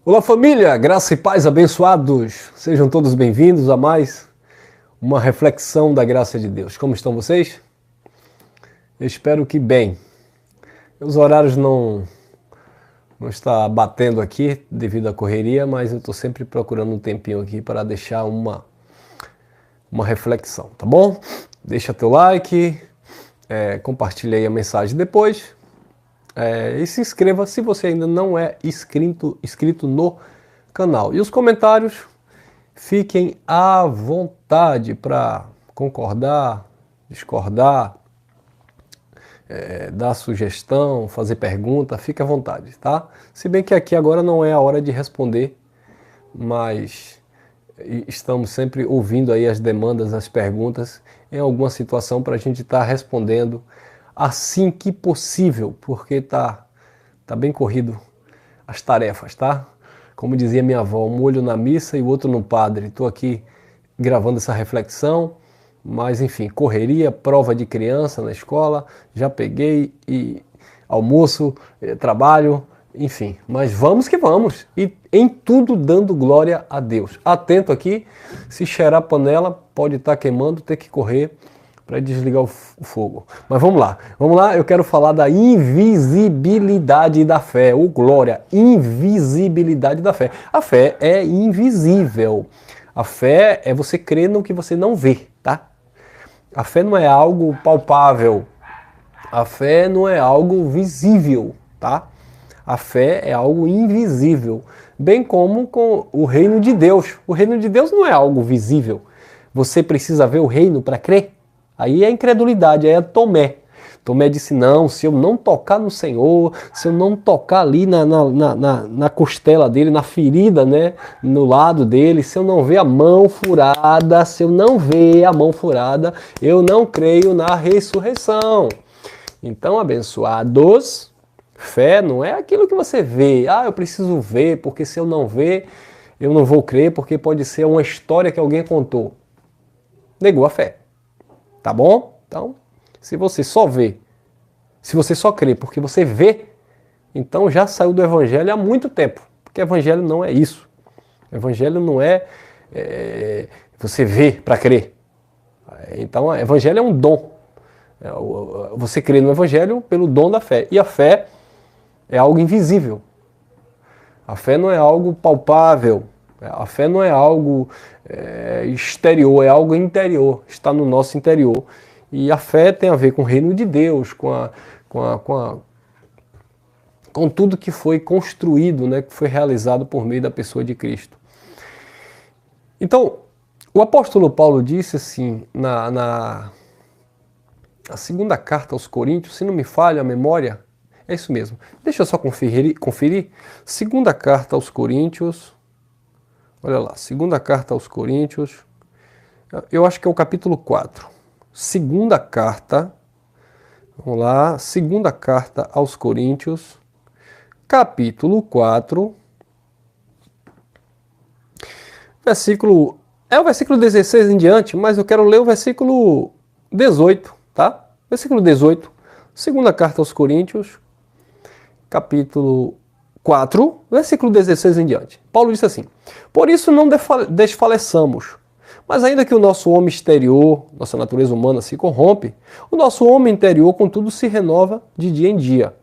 Olá família, graça e paz abençoados, sejam todos bem-vindos a mais uma reflexão da graça de Deus. Como estão vocês? Eu espero que bem. Os horários não está batendo aqui devido à correria, mas eu estou sempre procurando um tempinho aqui para deixar uma reflexão, tá bom? Deixa teu like, compartilha aí a mensagem depois. E se inscreva se você ainda não é inscrito no canal. E os comentários, fiquem à vontade para concordar, discordar, dar sugestão, fazer pergunta, fique à vontade, tá? Se bem que aqui agora não é a hora de responder, mas estamos sempre ouvindo aí as demandas, as perguntas, em alguma situação para a gente estar respondendo assim que possível, porque tá bem corrido as tarefas, tá? Como dizia minha avó, um olho na missa e o outro no padre. Estou aqui gravando essa reflexão, mas enfim, correria, prova de criança na escola, já peguei e almoço, trabalho, enfim. Mas vamos que vamos, e em tudo dando glória a Deus. Atento aqui, se cheirar a panela, pode estar queimando, ter que correr para desligar o fogo. Mas vamos lá, eu quero falar da invisibilidade da fé, glória, invisibilidade da fé. A fé é invisível, a fé é você crer no que você não vê, tá? A fé não é algo palpável, a fé não é algo visível, tá? A fé é algo invisível, bem como com o reino de Deus. O reino de Deus não é algo visível, você precisa ver o reino para crer. Aí é incredulidade, aí é Tomé. Tomé disse, não, se eu não tocar no Senhor, se eu não tocar ali na costela dele, na ferida, né, no lado dele, se eu não ver a mão furada, eu não creio na ressurreição. Então, abençoados, fé não é aquilo que você vê. Eu preciso ver, porque se eu não ver, eu não vou crer, porque pode ser uma história que alguém contou. Negou a fé. Tá bom? Então, se você só vê, se você só crê porque você vê, então já saiu do evangelho há muito tempo. Porque evangelho não é isso. Evangelho não é você ver para crer. Então, evangelho é um dom. Você crê no evangelho pelo dom da fé. E a fé é algo invisível. A fé não é algo palpável. A fé não é algo exterior, é algo interior, está no nosso interior. E a fé tem a ver com o reino de Deus, com tudo que foi construído, né, que foi realizado por meio da pessoa de Cristo. Então, o apóstolo Paulo disse assim, na segunda carta aos Coríntios, se não me falha a memória, é isso mesmo. Deixa eu só conferir. Segunda carta aos Coríntios. Olha lá, segunda carta aos Coríntios, eu acho que é o capítulo 4. Segunda carta, vamos lá, segunda carta aos Coríntios, capítulo 4, versículo, é o versículo 16 em diante, mas eu quero ler o versículo 18, tá? Versículo 18, segunda carta aos Coríntios, capítulo 4, versículo 16 em diante. Paulo disse assim, por isso não desfaleçamos, mas ainda que o nosso homem exterior, nossa natureza humana se corrompe, o nosso homem interior, contudo, se renova de dia em dia.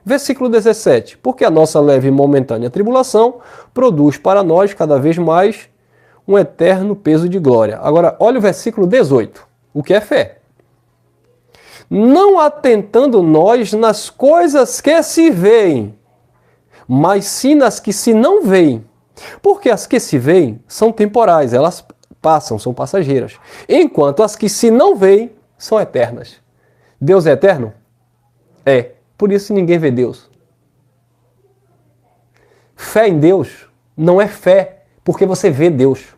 Versículo 17, porque a nossa leve e momentânea tribulação produz para nós cada vez mais um eterno peso de glória. Agora, olha o versículo 18, o que é fé? Não atentando nós nas coisas que se veem, mas sim nas que se não veem. Porque as que se veem são temporais, elas passam, são passageiras. Enquanto as que se não veem são eternas. Deus é eterno? É. Por isso ninguém vê Deus. Fé em Deus não é fé porque você vê Deus.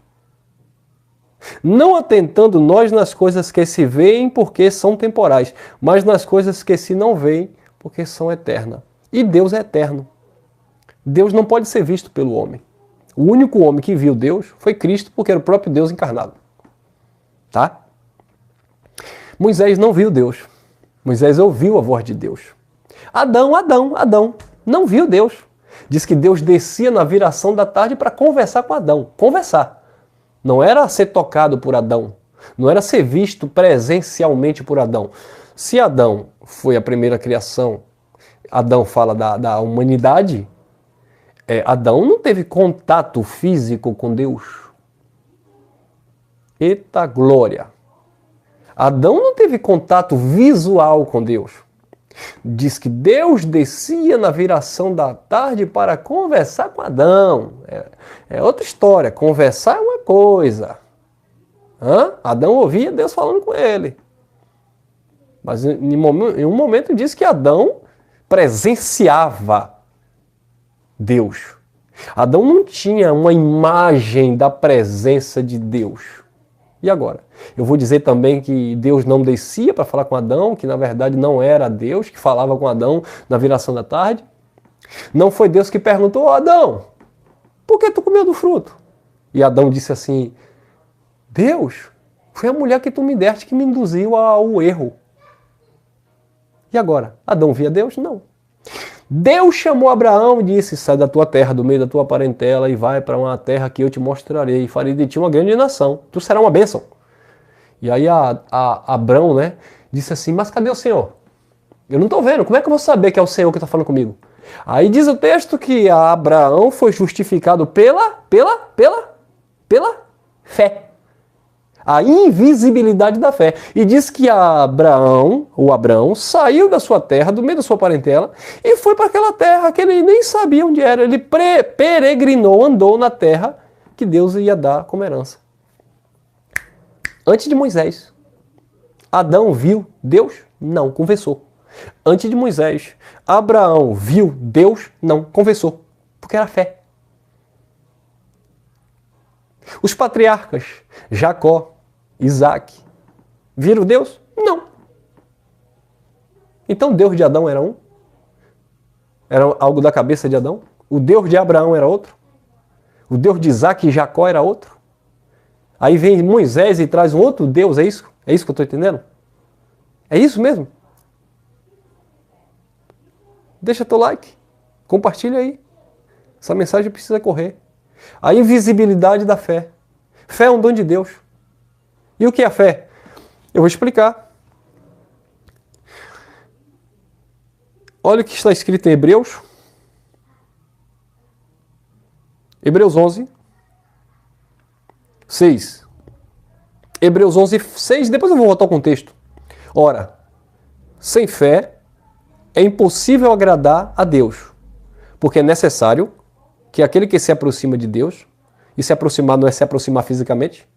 Não atentando nós nas coisas que se veem porque são temporais, mas nas coisas que se não veem porque são eternas. E Deus é eterno. Deus não pode ser visto pelo homem. O único homem que viu Deus foi Cristo, porque era o próprio Deus encarnado. Tá? Moisés não viu Deus. Moisés ouviu a voz de Deus. Adão não viu Deus. Diz que Deus descia na viração da tarde para conversar com Adão. Conversar. Não era ser tocado por Adão. Não era ser visto presencialmente por Adão. Se Adão foi a primeira criação, Adão fala da humanidade, Adão não teve contato físico com Deus. Eita glória! Adão não teve contato visual com Deus. Diz que Deus descia na viração da tarde para conversar com Adão. É outra história. Conversar é uma coisa. Adão ouvia Deus falando com ele. Mas em um momento diz que Adão presenciava Deus. Adão não tinha uma imagem da presença de Deus. E agora? Eu vou dizer também que Deus não descia para falar com Adão, que na verdade não era Deus que falava com Adão na viração da tarde. Não foi Deus que perguntou: Adão, por que tu comeu do fruto? E Adão disse assim: Deus, foi a mulher que tu me deste que me induziu ao erro. E agora? Adão via Deus? Não. Deus chamou Abraão e disse: sai da tua terra, do meio da tua parentela, e vai para uma terra que eu te mostrarei, e farei de ti uma grande nação. Tu será uma bênção. E aí Abraão, né, disse assim: mas cadê o Senhor? Eu não estou vendo, como é que eu vou saber que é o Senhor que está falando comigo? Aí diz o texto que Abraão foi justificado pela fé. A invisibilidade da fé. E diz que Abraão saiu da sua terra, do meio da sua parentela, e foi para aquela terra que ele nem sabia onde era. Ele peregrinou, andou na terra que Deus ia dar como herança. Antes de Moisés, Adão viu Deus? Não, conversou. Antes de Moisés, Abraão viu Deus? Não, conversou. Porque era fé. Os patriarcas, Jacó, Isaac, viram Deus? Não. Então o Deus de Adão era um? Era algo da cabeça de Adão? O Deus de Abraão era outro? O Deus de Isaac e Jacó era outro? Aí vem Moisés e traz um outro Deus, é isso? É isso que eu estou entendendo? É isso mesmo? Deixa teu like, compartilha aí. Essa mensagem precisa correr. A invisibilidade da fé. Fé é um dom de Deus. E o que é a fé? Eu vou explicar. Olha o que está escrito em Hebreus. Hebreus 11, 6. Hebreus 11, 6. Depois eu vou voltar ao contexto. Ora, sem fé é impossível agradar a Deus, porque é necessário que aquele que se aproxima de Deus, e se aproximar não é se aproximar fisicamente,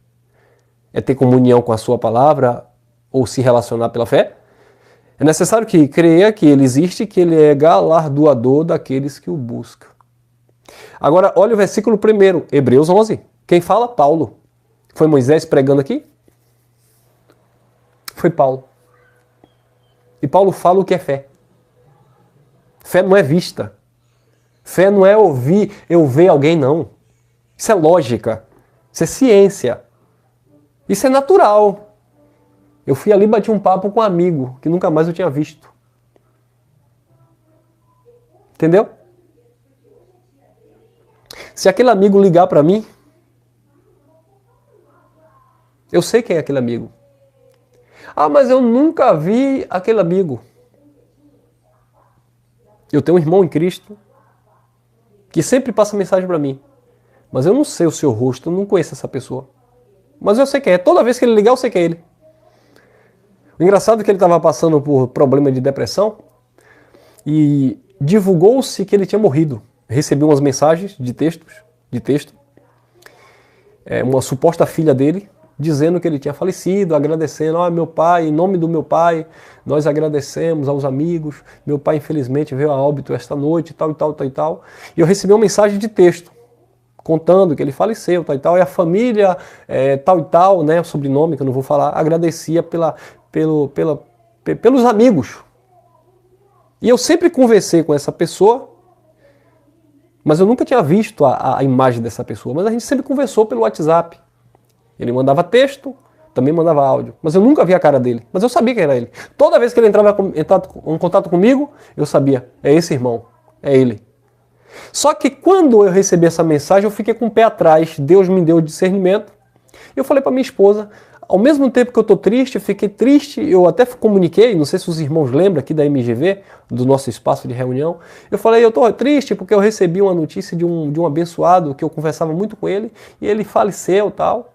é ter comunhão com a sua palavra ou se relacionar pela fé, é necessário que creia que ele existe e que ele é galardoador daqueles que o buscam. Agora, olha o versículo 1, Hebreus 11. Quem fala? Paulo. Foi Moisés pregando aqui? Foi Paulo. E Paulo fala o que é fé. Fé não é vista. Fé não é ouvir, eu ver alguém, não. Isso é lógica. Isso é ciência. Isso é natural. Eu fui ali e bati um papo com um amigo que nunca mais eu tinha visto. Entendeu? Se aquele amigo ligar para mim, eu sei quem é aquele amigo. Ah, mas eu nunca vi aquele amigo. Eu tenho um irmão em Cristo que sempre passa mensagem para mim. Mas eu não sei o seu rosto, eu não conheço essa pessoa. Mas eu sei quem é. Toda vez que ele ligar, eu sei quem é ele. O engraçado é que ele estava passando por problema de depressão e divulgou-se que ele tinha morrido. Recebi umas mensagens de texto, uma suposta filha dele, dizendo que ele tinha falecido, agradecendo: meu pai, em nome do meu pai, nós agradecemos aos amigos, meu pai infelizmente veio a óbito esta noite, tal e tal, tal e tal. E eu recebi uma mensagem de texto, contando que ele faleceu, tal e tal, e a família, tal e tal, né, o sobrenome que eu não vou falar, agradecia pelos amigos. E eu sempre conversei com essa pessoa, mas eu nunca tinha visto a imagem dessa pessoa, mas a gente sempre conversou pelo WhatsApp. Ele mandava texto, também mandava áudio, mas eu nunca vi a cara dele, mas eu sabia que era ele. Toda vez que ele entrava em contato comigo, eu sabia: é esse irmão, é ele. Só que quando eu recebi essa mensagem, eu fiquei com o pé atrás. Deus me deu discernimento. Eu falei para minha esposa, ao mesmo tempo que eu estou triste, eu fiquei triste, eu até comuniquei, não sei se os irmãos lembram aqui da MGV, do nosso espaço de reunião, eu falei, eu estou triste porque eu recebi uma notícia de um abençoado, que eu conversava muito com ele, e ele faleceu e tal.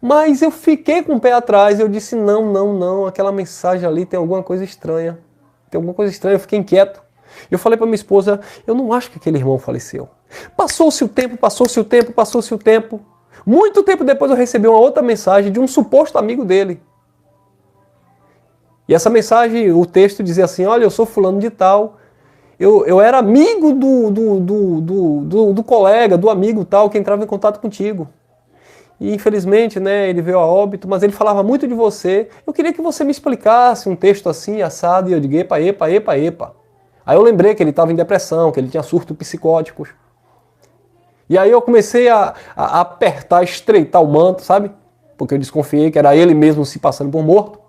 Mas eu fiquei com o pé atrás, eu disse, não, aquela mensagem ali tem alguma coisa estranha. Tem alguma coisa estranha, eu fiquei inquieto. Eu falei para minha esposa, eu não acho que aquele irmão faleceu. Passou-se o tempo. Muito tempo depois eu recebi uma outra mensagem de um suposto amigo dele. E essa mensagem, o texto dizia assim, olha, eu sou fulano de tal, eu era amigo do colega, do amigo tal, que entrava em contato contigo. E infelizmente, né, ele veio a óbito, mas ele falava muito de você. Eu queria que você me explicasse um texto assim, assado, e eu digo, epa. Aí eu lembrei que ele estava em depressão, que ele tinha surtos psicóticos. E aí eu comecei a apertar, estreitar o manto, sabe? Porque eu desconfiei que era ele mesmo se passando por morto.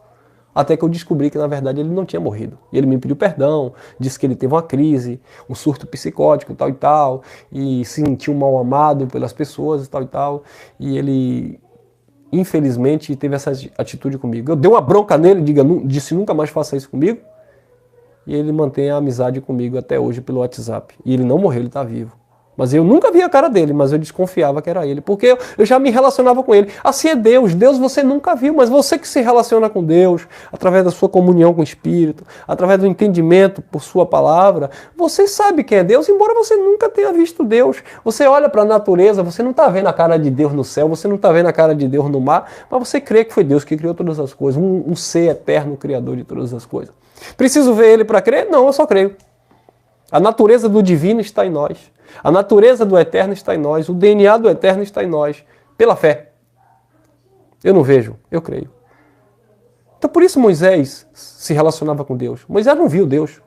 Até que eu descobri que, na verdade, ele não tinha morrido. E ele me pediu perdão, disse que ele teve uma crise, um surto psicótico, tal e tal, e se sentiu mal amado pelas pessoas, tal e tal. E ele, infelizmente, teve essa atitude comigo. Eu dei uma bronca nele, disse nunca mais faça isso comigo. E ele mantém a amizade comigo até hoje pelo WhatsApp. E ele não morreu, ele está vivo. Mas eu nunca vi a cara dele, mas eu desconfiava que era ele, porque eu já me relacionava com ele. Assim é Deus, Deus você nunca viu, mas você que se relaciona com Deus, através da sua comunhão com o Espírito, através do entendimento por sua palavra, você sabe quem é Deus, embora você nunca tenha visto Deus. Você olha para a natureza, você não está vendo a cara de Deus no céu, você não está vendo a cara de Deus no mar, mas você crê que foi Deus que criou todas as coisas, um ser eterno, criador de todas as coisas. Preciso ver ele para crer? Não, eu só creio. A natureza do divino está em nós. A natureza do eterno está em nós. O DNA do eterno está em nós. Pela fé. Eu não vejo, eu creio. Então por isso Moisés se relacionava com Deus. Moisés não viu Deus.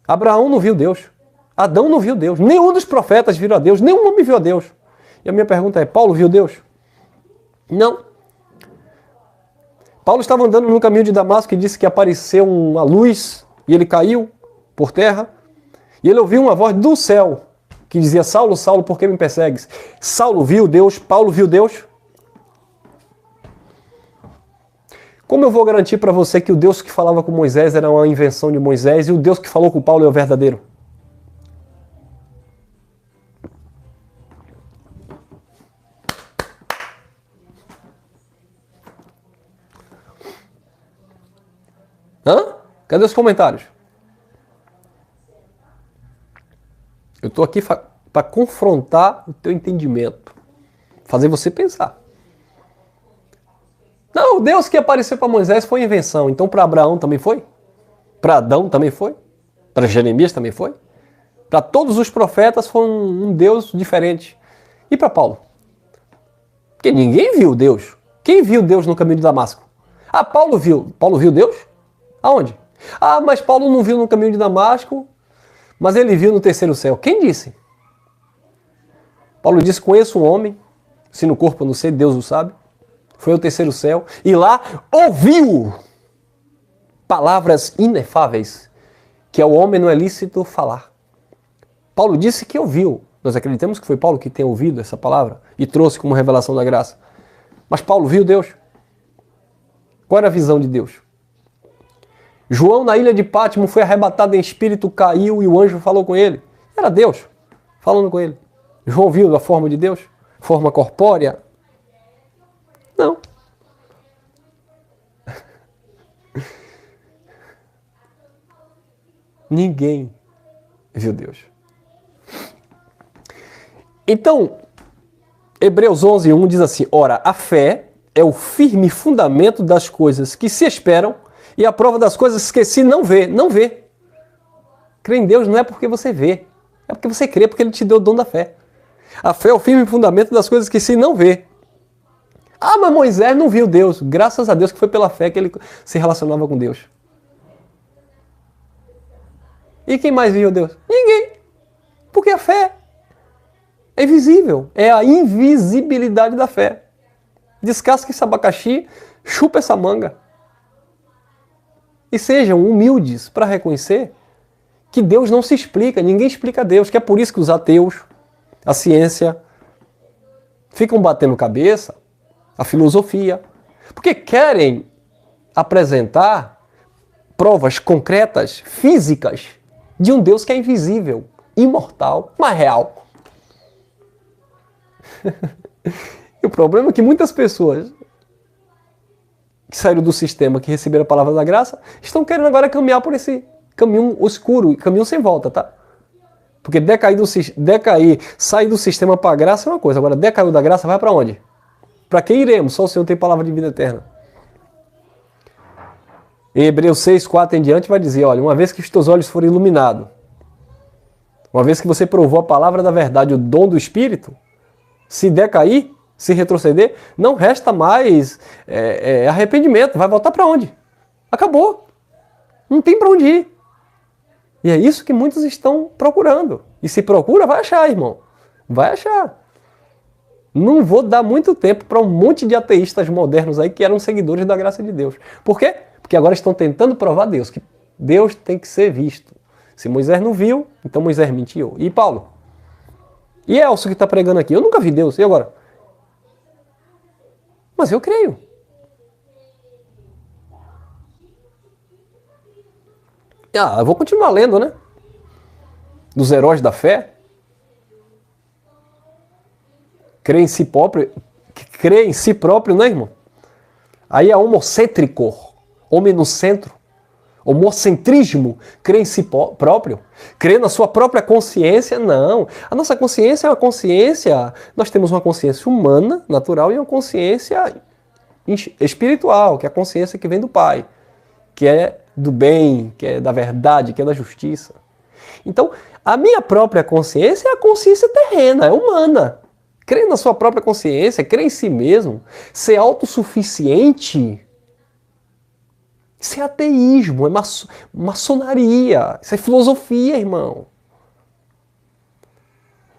Abraão não viu Deus. Adão não viu Deus. Nenhum dos profetas viram a Deus. Nenhum homem viu a Deus. E a minha pergunta é, Paulo viu Deus? Não. Paulo estava andando no caminho de Damasco e disse que apareceu uma luz e ele caiu por terra. E ele ouviu uma voz do céu que dizia, Saulo, Saulo, por que me persegues? Saulo viu Deus, Paulo viu Deus. Como eu vou garantir para você que o Deus que falava com Moisés era uma invenção de Moisés e o Deus que falou com Paulo é o verdadeiro? Hã? Cadê os comentários? Eu estou aqui para confrontar o teu entendimento. Fazer você pensar. Não, o Deus que apareceu para Moisés foi invenção. Então para Abraão também foi? Para Adão também foi? Para Jeremias também foi? Para todos os profetas foi um Deus diferente. E para Paulo? Porque ninguém viu Deus. Quem viu Deus no caminho de Damasco? Ah, Paulo viu. Paulo viu Deus? Aonde? Ah, mas Paulo não viu no caminho de Damasco, mas ele viu no terceiro céu. Quem disse? Paulo disse, conheço um homem, se no corpo eu não sei, Deus o sabe, foi ao terceiro céu, e lá ouviu palavras inefáveis, que ao homem não é lícito falar. Paulo disse que ouviu. Nós acreditamos que foi Paulo que tem ouvido essa palavra e trouxe como revelação da graça. Mas Paulo viu Deus? Qual era a visão de Deus? João, na ilha de Pátimo, foi arrebatado em espírito, caiu e o anjo falou com ele. Era Deus falando com ele. João viu a forma de Deus? Forma corpórea? Não. Ninguém viu Deus. Então, Hebreus 11:1 diz assim, ora, a fé é o firme fundamento das coisas que se esperam e a prova das coisas que se não vê. Não vê. Crer em Deus não é porque você vê. É porque você crê, porque Ele te deu o dom da fé. A fé é o firme fundamento das coisas que se não vê. Ah, mas Moisés não viu Deus. Graças a Deus que foi pela fé que ele se relacionava com Deus. E quem mais viu Deus? Ninguém. Porque a fé é invisível. É a invisibilidade da fé. Descasca esse abacaxi, chupa essa manga. E sejam humildes para reconhecer que Deus não se explica, ninguém explica Deus, que é por isso que os ateus, a ciência, ficam batendo cabeça, a filosofia, porque querem apresentar provas concretas, físicas, de um Deus que é invisível, imortal, mas real. E o problema é que muitas pessoas que saíram do sistema, que receberam a palavra da graça, estão querendo agora caminhar por esse caminho escuro, caminho sem volta, tá? Porque sair do sistema para a graça é uma coisa, agora decaiu da graça, vai para onde? Para quem iremos? Só o Senhor tem palavra de vida eterna. Em Hebreus 6, 4 em diante vai dizer, olha, uma vez que os teus olhos forem iluminados, uma vez que você provou a palavra da verdade, o dom do Espírito, se decair, se retroceder, não resta mais arrependimento. Vai voltar para onde? Acabou. Não tem para onde ir. E é isso que muitos estão procurando. E se procura, vai achar, irmão. Vai achar. Não vou dar muito tempo para um monte de ateístas modernos aí que eram seguidores da graça de Deus. Por quê? Porque agora estão tentando provar Deus, que Deus tem que ser visto. Se Moisés não viu, então Moisés mentiu. E Paulo? E Elcio que está pregando aqui? Eu nunca vi Deus. E agora? Mas eu creio. Eu vou continuar lendo, né? Dos heróis da fé. Crê em si próprio, né, irmão? Aí é homocêntrico, homem no centro. Homocentrismo, crê em si próprio, crê na sua própria consciência, não. A nossa consciência é uma consciência, nós temos uma consciência humana, natural, e uma consciência espiritual, que é a consciência que vem do Pai, que é do bem, que é da verdade, que é da justiça. Então, a minha própria consciência é a consciência terrena, é humana. Crer na sua própria consciência, crer em si mesmo, ser autossuficiente. Isso é ateísmo, é maçonaria, isso é filosofia, irmão.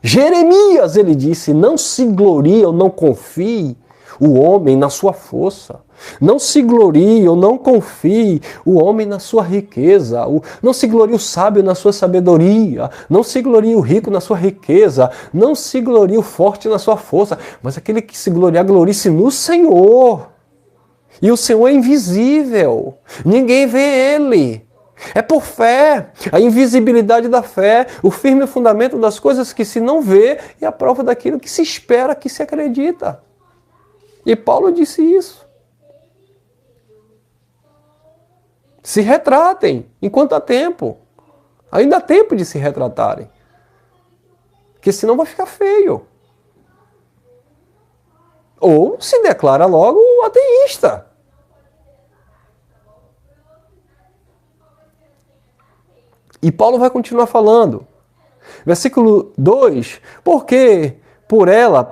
Jeremias, ele disse, não se glorie ou não confie o homem na sua força. Não se glorie ou não confie o homem na sua riqueza. Não se glorie o sábio na sua sabedoria. Não se glorie o rico na sua riqueza. Não se glorie o forte na sua força. Mas aquele que se gloriar, glorie-se no Senhor. E o Senhor é invisível. Ninguém vê Ele. É por fé. A invisibilidade da fé, o firme fundamento das coisas que se não vê e a prova daquilo que se espera, que se acredita. E Paulo disse isso. Se retratem enquanto há tempo. Ainda há tempo de se retratarem. Porque senão vai ficar feio. Ou se declara logo ateísta. E Paulo vai continuar falando. Versículo 2. Porque por ela,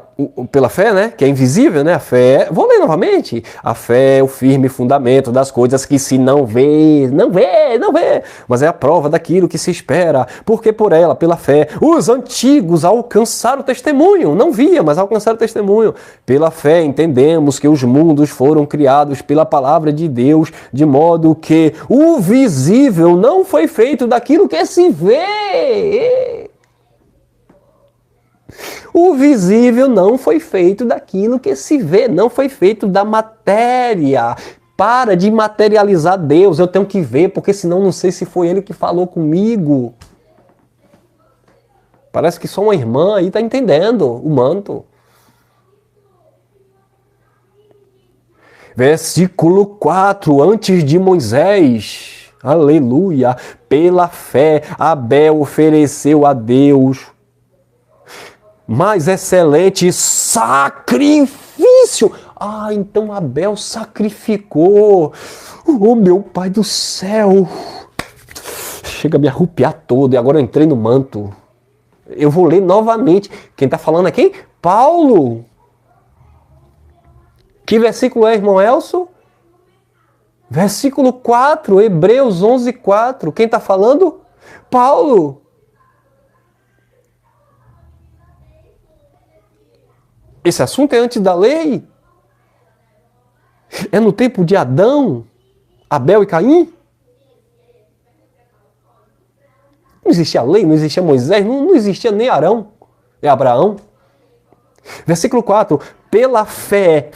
pela fé, né, que é invisível, né, a fé, vou ler novamente, a fé é o firme fundamento das coisas que se não vê, mas é a prova daquilo que se espera, porque por ela, pela fé, os antigos alcançaram o testemunho, não via, mas alcançaram o testemunho, pela fé entendemos que os mundos foram criados pela palavra de Deus, de modo que o visível não foi feito daquilo que se vê. O visível não foi feito daquilo que se vê, não foi feito da matéria. Para de materializar Deus, eu tenho que ver, porque senão não sei se foi Ele que falou comigo. Parece que só uma irmã aí está entendendo o manto. Versículo 4, antes de Moisés, aleluia, pela fé Abel ofereceu a Deus mais excelente sacrifício. Então Abel sacrificou. Oh, meu Pai do céu. Chega a me arrupiar todo. E agora eu entrei no manto. Eu vou ler novamente. Quem está falando é quem? Paulo. Que versículo é, irmão Elcio? Versículo 4, Hebreus 11, 4. Quem está falando? Paulo. Esse assunto é antes da lei? É no tempo de Adão, Abel e Caim? Não existia lei, não existia Moisés, não existia nem Arão e Abraão. Versículo 4. Pela fé,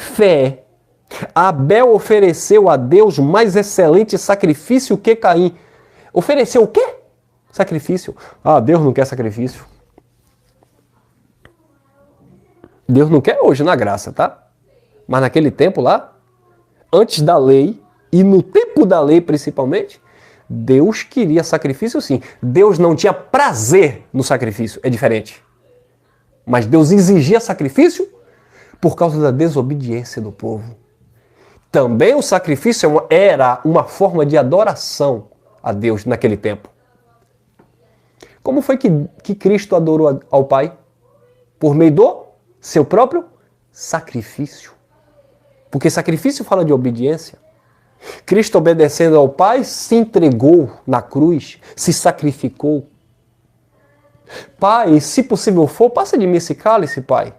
Abel ofereceu a Deus mais excelente sacrifício que Caim. Ofereceu o quê? Sacrifício. Ah, Deus não quer sacrifício. Deus não quer hoje na graça, tá? Mas naquele tempo lá, antes da lei, e no tempo da lei principalmente, Deus queria sacrifício sim. Deus não tinha prazer no sacrifício, é diferente. Mas Deus exigia sacrifício por causa da desobediência do povo. Também o sacrifício era uma forma de adoração a Deus naquele tempo. Como foi que Cristo adorou ao Pai? Por meio do seu próprio sacrifício. Porque sacrifício fala de obediência. Cristo, obedecendo ao Pai, se entregou na cruz, se sacrificou. Pai, se possível for, passa de mim esse cálice, Pai.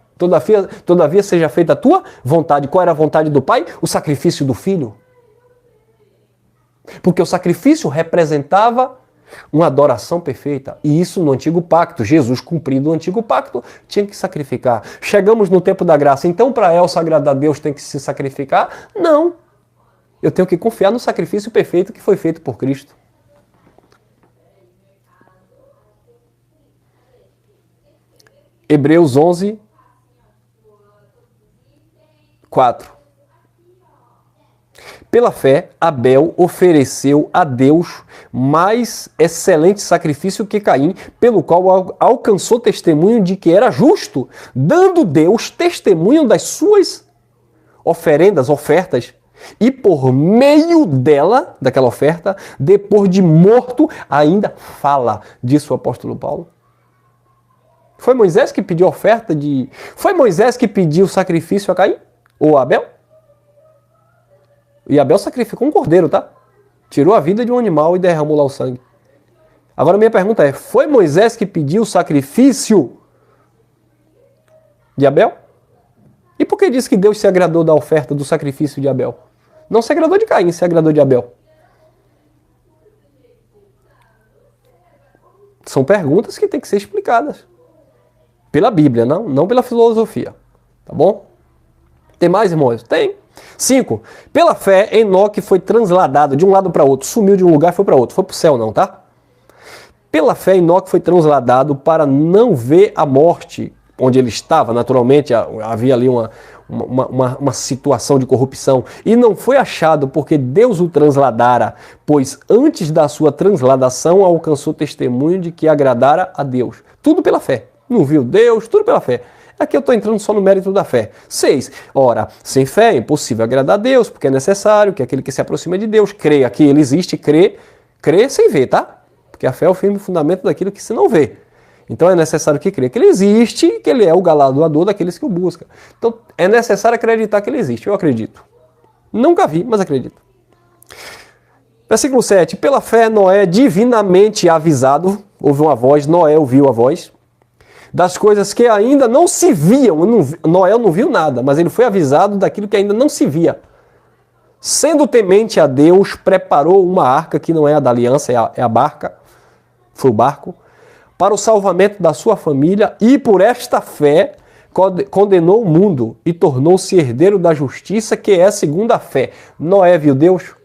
Todavia seja feita a tua vontade. Qual era a vontade do Pai? O sacrifício do Filho. Porque o sacrifício representava uma adoração perfeita. E isso no Antigo Pacto. Jesus, cumprindo o Antigo Pacto, tinha que sacrificar. Chegamos no tempo da graça. Então, para Elsa agradar a Deus, tem que se sacrificar? Não. Eu tenho que confiar no sacrifício perfeito que foi feito por Cristo. Hebreus 11, 4. Pela fé, Abel ofereceu a Deus mais excelente sacrifício que Caim, pelo qual alcançou testemunho de que era justo, dando Deus testemunho das suas ofertas, e por meio daquela oferta, depois de morto, ainda fala, disse o apóstolo Paulo. Foi Moisés que pediu a oferta de... Foi Moisés que pediu o sacrifício a Caim? Ou a Abel? E Abel sacrificou um cordeiro, tá? Tirou a vida de um animal e derramou lá o sangue. Agora minha pergunta é, foi Moisés que pediu o sacrifício de Abel? E por que diz que Deus se agradou da oferta do sacrifício de Abel? Não se agradou de Caim, se agradou de Abel. São perguntas que têm que ser explicadas. Pela Bíblia, não pela filosofia. Tá bom? Tem mais, irmãos? Tem. 5. Pela fé, Enoque foi transladado de um lado para outro. Sumiu de um lugar e foi para outro. Foi para o céu, não, tá? Pela fé, Enoque foi transladado para não ver a morte onde ele estava. Naturalmente, havia ali uma situação de corrupção. E não foi achado porque Deus o transladara, pois antes da sua transladação alcançou testemunho de que agradara a Deus. Tudo pela fé. Não viu Deus, tudo pela fé. Aqui eu estou entrando só no mérito da fé. 6. Ora, sem fé é impossível agradar a Deus, porque é necessário que aquele que se aproxima de Deus creia que ele existe, crê sem ver, tá? Porque a fé é o firme fundamento daquilo que se não vê. Então é necessário que creia que ele existe, que ele é o galardoador daqueles que o buscam. Então é necessário acreditar que ele existe. Eu acredito. Nunca vi, mas acredito. Versículo 7. Pela fé, Noé, divinamente avisado, houve uma voz, Noé ouviu a voz, das coisas que ainda não se viam. Noé não viu nada, mas ele foi avisado daquilo que ainda não se via. Sendo temente a Deus, preparou uma arca, que não é a da aliança, é a barca, foi o barco, para o salvamento da sua família, e por esta fé condenou o mundo e tornou-se herdeiro da justiça, que é segundo a fé. Noé viu Deus?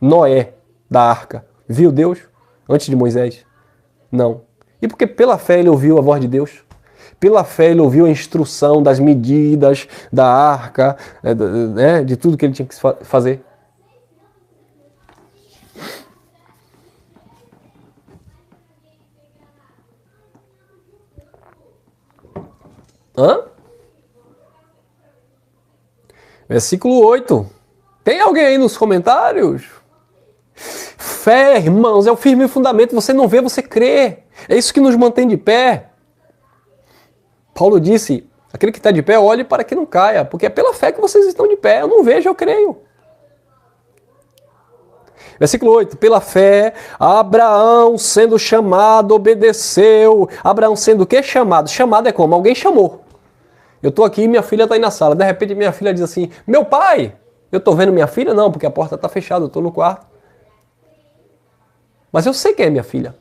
Noé, da arca, viu Deus antes de Moisés? Não. E porque pela fé ele ouviu a voz de Deus. Pela fé ele ouviu a instrução das medidas da arca, de tudo que ele tinha que fazer. Versículo 8. Tem alguém aí nos comentários? Fé, irmãos, é o firme fundamento. Você não vê, você crê. É isso que nos mantém de pé. Paulo disse, aquele que está de pé, olhe para que não caia, porque é pela fé que vocês estão de pé. Eu não vejo, eu creio. Versículo 8. Pela fé, Abraão, sendo chamado, obedeceu. Abraão sendo o quê? Chamado. Chamado é como? Alguém chamou. Eu estou aqui e minha filha está aí na sala. De repente minha filha diz assim, meu pai, eu estou vendo minha filha? Não, porque a porta está fechada, eu estou no quarto. Mas eu sei quem é minha filha.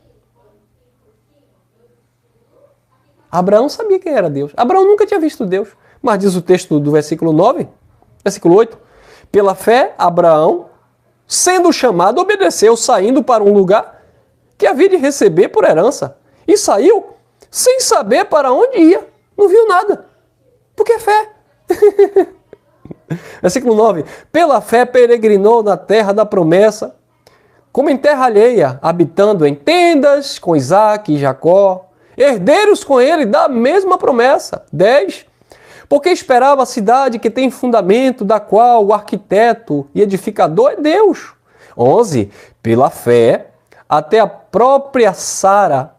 Abraão sabia quem era Deus. Abraão nunca tinha visto Deus. Mas diz o texto do versículo 9, versículo 8. Pela fé, Abraão, sendo chamado, obedeceu, saindo para um lugar que havia de receber por herança. E saiu sem saber para onde ia. Não viu nada. Porque é fé. Versículo 9. Pela fé peregrinou na terra da promessa, como em terra alheia, habitando em tendas com Isaque e Jacó, herdeiros com ele da mesma promessa. 10. Porque esperava a cidade que tem fundamento, da qual o arquiteto e edificador é Deus. 11. Pela fé, até a própria Sara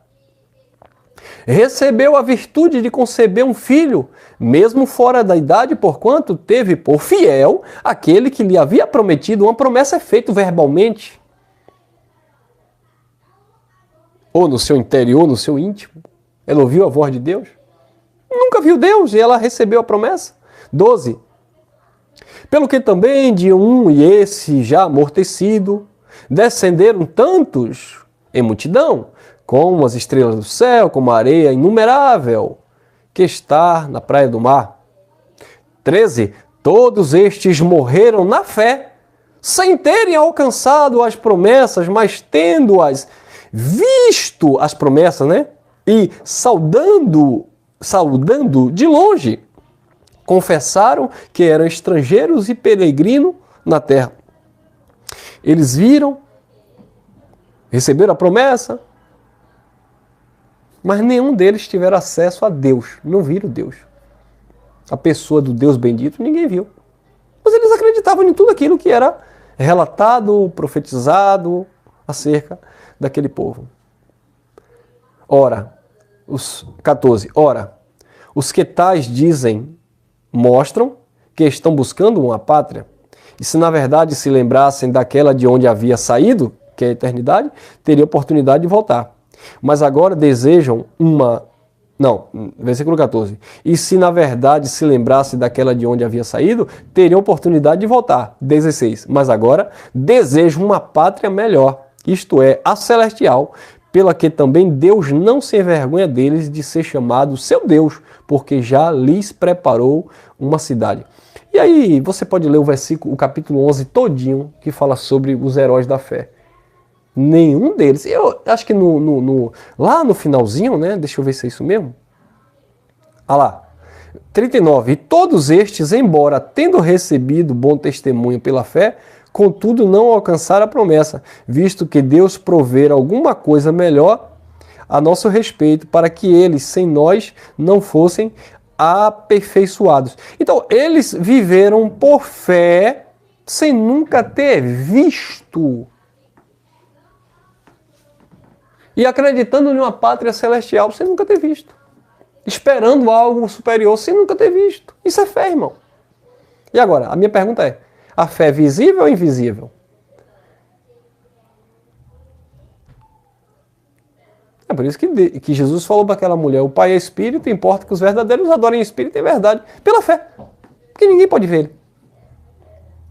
recebeu a virtude de conceber um filho, mesmo fora da idade, porquanto teve por fiel aquele que lhe havia prometido. Uma promessa é feita verbalmente, ou no seu interior, no seu íntimo. Ela ouviu a voz de Deus? Nunca viu Deus e ela recebeu a promessa. 12. Pelo que também de um e esse já amortecido, descenderam tantos em multidão, como as estrelas do céu, como a areia inumerável que está na praia do mar. 13. Todos estes morreram na fé, sem terem alcançado as promessas, mas tendo-as visto as promessas, né? E saudando de longe, confessaram que eram estrangeiros e peregrinos na terra. Eles viram, receberam a promessa, mas nenhum deles tiveram acesso a Deus. Não viram Deus. A pessoa do Deus bendito, ninguém viu. Mas eles acreditavam em tudo aquilo que era relatado, profetizado acerca daquele povo. Ora, os 14. Ora, os que tais dizem, mostram que estão buscando uma pátria. E se na verdade se lembrassem daquela de onde havia saído, que é a eternidade, teria oportunidade de voltar. Mas agora desejam uma... Não, versículo 14. E se na verdade se lembrasse daquela de onde havia saído, teriam oportunidade de voltar. 16. Mas agora desejam uma pátria melhor, isto é, a celestial, pela que também Deus não se envergonha deles de ser chamado seu Deus, porque já lhes preparou uma cidade. E aí você pode ler o capítulo 11 todinho, que fala sobre os heróis da fé. Nenhum deles. Eu acho que lá no finalzinho, né? Deixa eu ver se é isso mesmo. Ah lá. 39. E todos estes, embora tendo recebido bom testemunho pela fé, contudo não alcançaram a promessa, visto que Deus provera alguma coisa melhor a nosso respeito, para que eles, sem nós, não fossem aperfeiçoados. Então, eles viveram por fé, sem nunca ter visto. E acreditando em uma pátria celestial sem nunca ter visto. Esperando algo superior sem nunca ter visto. Isso é fé, irmão. E agora, a minha pergunta é, a fé é visível ou invisível? É por isso que Jesus falou para aquela mulher, o Pai é Espírito, importa que os verdadeiros adorem Espírito e verdade, pela fé. Porque ninguém pode ver ele.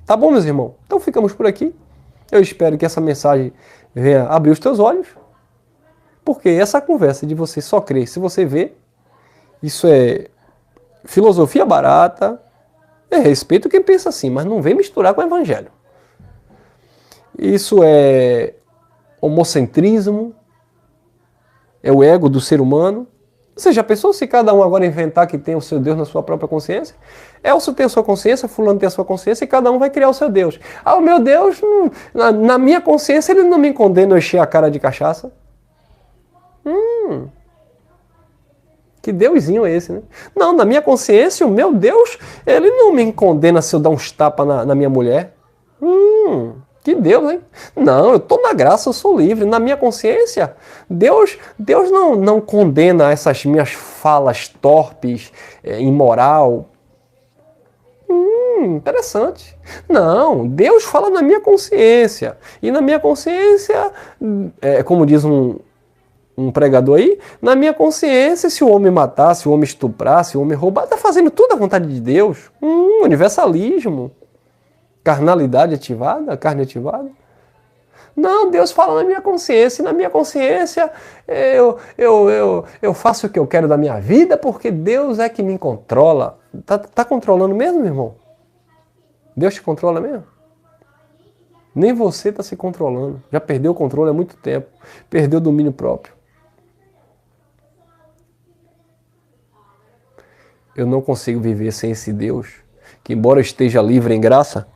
Tá bom, meus irmãos? Então ficamos por aqui. Eu espero que essa mensagem venha abrir os teus olhos. Porque essa conversa de você só crer se você vê, isso é filosofia barata, é respeito quem pensa assim, mas não vem misturar com o evangelho. Isso é homocentrismo, é o ego do ser humano. Você já pensou se cada um agora inventar que tem o seu Deus na sua própria consciência? Elcio tem a sua consciência, fulano tem a sua consciência e cada um vai criar o seu Deus. Ah, o meu Deus, na minha consciência ele não me condena a encher a cara de cachaça. Que deusinho é esse, né? Não, na minha consciência, o meu Deus, ele não me condena se eu dar uns tapas na minha mulher. Que Deus, hein? Não, eu estou na graça, eu sou livre. Na minha consciência, Deus não condena essas minhas falas torpes, imoral. Interessante. Não, Deus fala na minha consciência. E na minha consciência, como diz um pregador aí, na minha consciência, se o homem matar, se o homem estuprar, se o homem roubar, está fazendo tudo à vontade de Deus. Universalismo. Carnalidade ativada, carne ativada. Não, Deus fala na minha consciência, e na minha consciência eu faço o que eu quero da minha vida porque Deus é que me controla. Tá controlando mesmo, irmão? Deus te controla mesmo? Nem você está se controlando. Já perdeu o controle há muito tempo. Perdeu o domínio próprio. Eu não consigo viver sem esse Deus, que embora eu esteja livre em graça,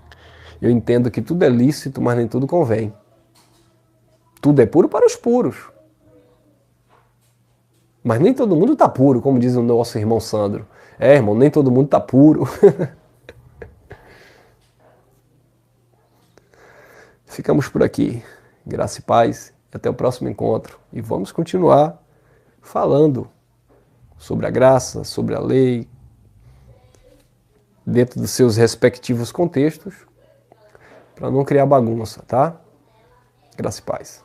eu entendo que tudo é lícito, mas nem tudo convém. Tudo é puro para os puros. Mas nem todo mundo está puro, como diz o nosso irmão Sandro. É, irmão, nem todo mundo está puro. Ficamos por aqui. Graça e paz. Até o próximo encontro. E vamos continuar falando sobre a graça, sobre a lei, dentro dos seus respectivos contextos, para não criar bagunça, tá? Graça e paz.